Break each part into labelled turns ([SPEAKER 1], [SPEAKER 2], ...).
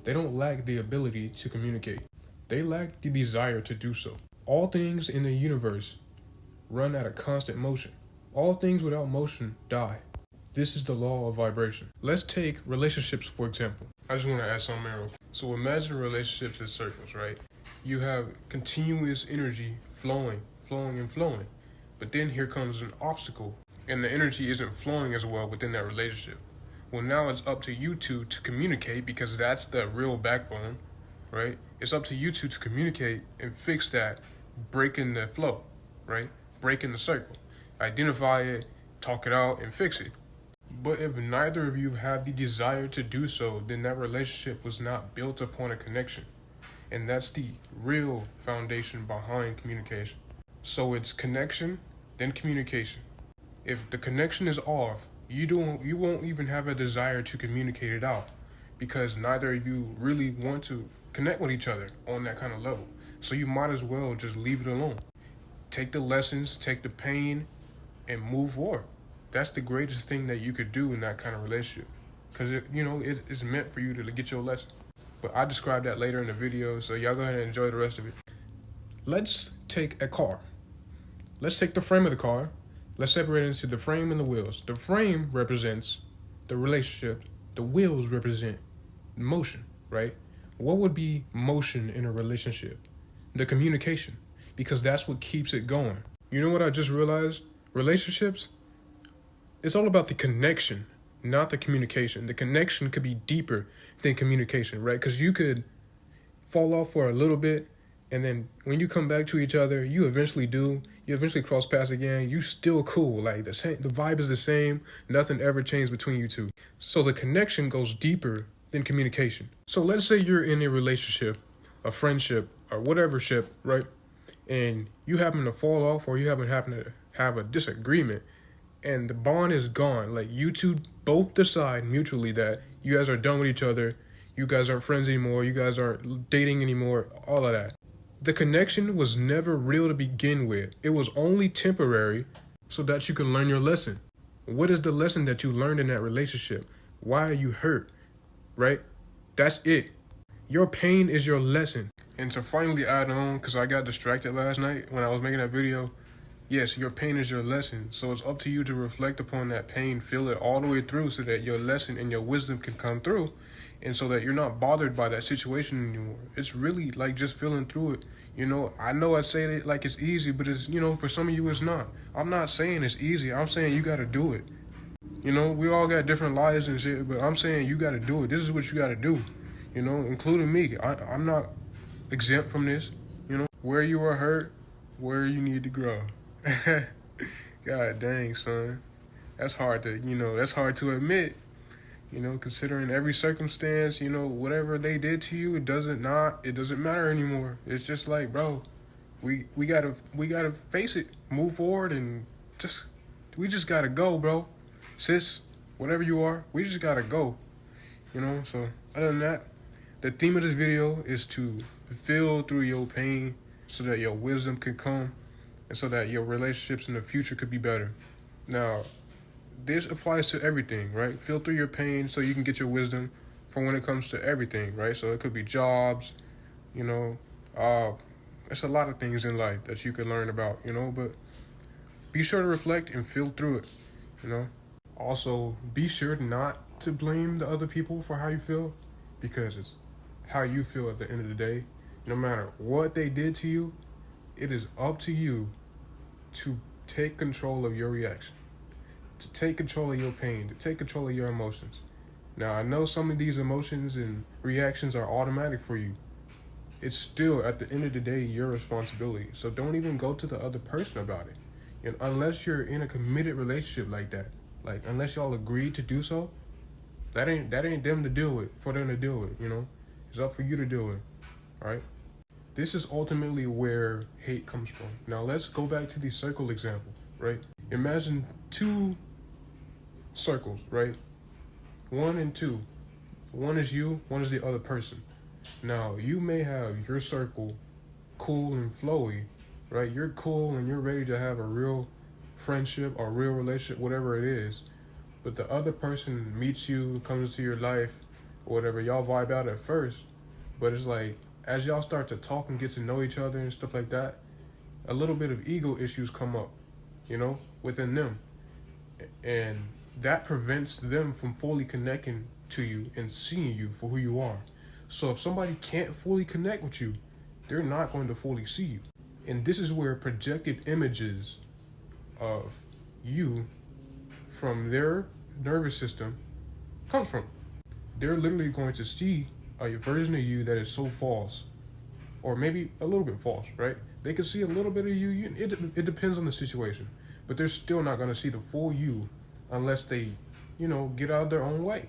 [SPEAKER 1] They don't lack the ability to communicate. They lack the desire to do so. All things in the universe run at a constant motion. All things without motion die. This is the law of vibration. Let's take relationships, for example. I just want to add something real quick. So imagine relationships as circles, right? You have continuous energy flowing. But then here comes an obstacle, and the energy isn't flowing as well within that relationship. Well, now it's up to you two to communicate, because that's the real backbone, right? It's up to you two to communicate and fix that, breaking the flow, right? Breaking the circle. Identify it, talk it out, and fix it. But if neither of you have the desire to do so, then that relationship was not built upon a connection. And that's the real foundation behind communication. So it's connection, then communication. If the connection is off, you won't even have a desire to communicate it out, because neither of you really want to connect with each other on that kind of level. So you might as well just leave it alone. Take the lessons, take the pain, and move forward. That's the greatest thing that you could do in that kind of relationship, because it's meant for you to get your lesson. But I describe that later in the video, so y'all go ahead and enjoy the rest of it. Let's take a car. Let's take the frame of the car. Let's separate it into the frame and the wheels. The frame represents the relationship. The wheels represent motion, right? What would be motion in a relationship? The communication, because that's what keeps it going. You know what I just realized? Relationships, it's all about the connection, not the communication. The connection could be deeper than communication, right? Because you could fall off for a little bit, and then when you come back to each other, you eventually cross paths again. You still cool, like the vibe is the same. Nothing ever changed between you two. So the connection goes deeper than communication. So let's say you're in a relationship, a friendship, or whatever ship, right? And you happen to fall off, or you happen to have a disagreement, and the bond is gone. Like, you two both decide mutually that you guys are done with each other. You guys aren't friends anymore. You guys aren't dating anymore. All of that. The connection was never real to begin with. It was only temporary so that you can learn your lesson. What is the lesson that you learned in that relationship? Why are you hurt? Right? That's it. Your pain is your lesson. And to finally add on, because I got distracted last night when I was making that video, yes, your pain is your lesson. So it's up to you to reflect upon that pain, feel it all the way through, so that your lesson and your wisdom can come through, and so that you're not bothered by that situation anymore. It's really like just feeling through it. I know I say it like it's easy, but it's, for some of you it's not. I'm not saying it's easy. I'm saying you got to do it. We all got different lives and shit, but I'm saying you got to do it. This is what you got to do, including me. I'm not exempt from this. Where you are hurt, where you need to grow. God dang, son. That's hard to admit, considering every circumstance, whatever they did to you, it doesn't matter anymore. It's just like, bro, we gotta face it, move forward, and we just gotta go, bro. Sis, whatever you are, we just gotta go. So other than that, the theme of this video is to feel through your pain so that your wisdom can come, and so that your relationships in the future could be better. Now, this applies to everything, right? Feel through your pain so you can get your wisdom for when it comes to everything, right? So it could be jobs, it's a lot of things in life that you can learn about, but be sure to reflect and feel through it, Also, be sure not to blame the other people for how you feel, because it's how you feel at the end of the day. No matter what they did to you, it is up to you to take control of your reaction, to take control of your pain, to take control of your emotions. Now, I know some of these emotions and reactions are automatic for you. It's still, at the end of the day, your responsibility. So don't even go to the other person about it. And unless you're in a committed relationship like that, like unless y'all agree to do so, that ain't them to deal with, for them to deal with, It's up for you to deal with, all right? This is ultimately where hate comes from. Now let's go back to the circle example, right? Imagine two circles, right? 1 and 2. One is you, one is the other person. Now, you may have your circle cool and flowy, right? You're cool and you're ready to have a real friendship or real relationship, whatever it is. But the other person meets you, comes into your life, or whatever, y'all vibe out at first, but it's like as y'all start to talk and get to know each other and stuff like that, a little bit of ego issues come up, within them, and that prevents them from fully connecting to you and seeing you for who you are. So if somebody can't fully connect with you, they're not going to fully see you. And this is where projected images of you from their nervous system comes from. They're literally going to see a version of you that is so false, or maybe a little bit false, right? They can see a little bit of you. It depends on the situation, but they're still not going to see the full you unless they, get out of their own way.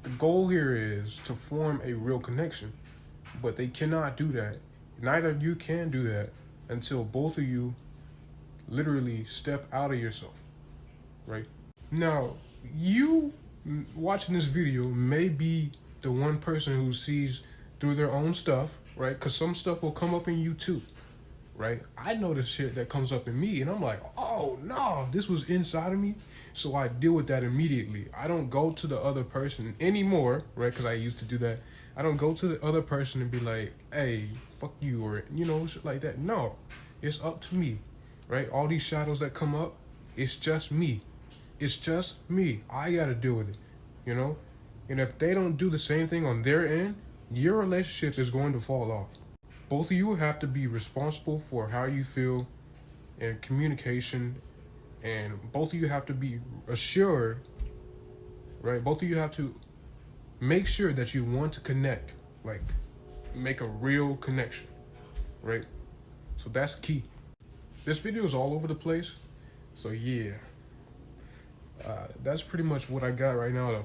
[SPEAKER 1] The goal here is to form a real connection, but they cannot do that. Neither of you can do that until both of you literally step out of yourself, right? Now, you watching this video may be the one person who sees through their own stuff, right? Because some stuff will come up in you too, right? I know the shit that comes up in me, and I'm like, oh no, this was inside of me. So I deal with that immediately. I don't go to the other person anymore, right? Because I used to do that. I don't go to the other person and be like, hey, fuck you, or, shit like that. No, it's up to me, right? All these shadows that come up, it's just me. It's just me. I got to deal with it, And if they don't do the same thing on their end, your relationship is going to fall off. Both of you have to be responsible for how you feel and communication, and both of you have to be assured, right? Both of you have to make sure that you want to connect, like make a real connection, right? So that's key. This video is all over the place, so yeah. That's pretty much what I got right now, though.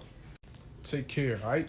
[SPEAKER 1] Take care, all right?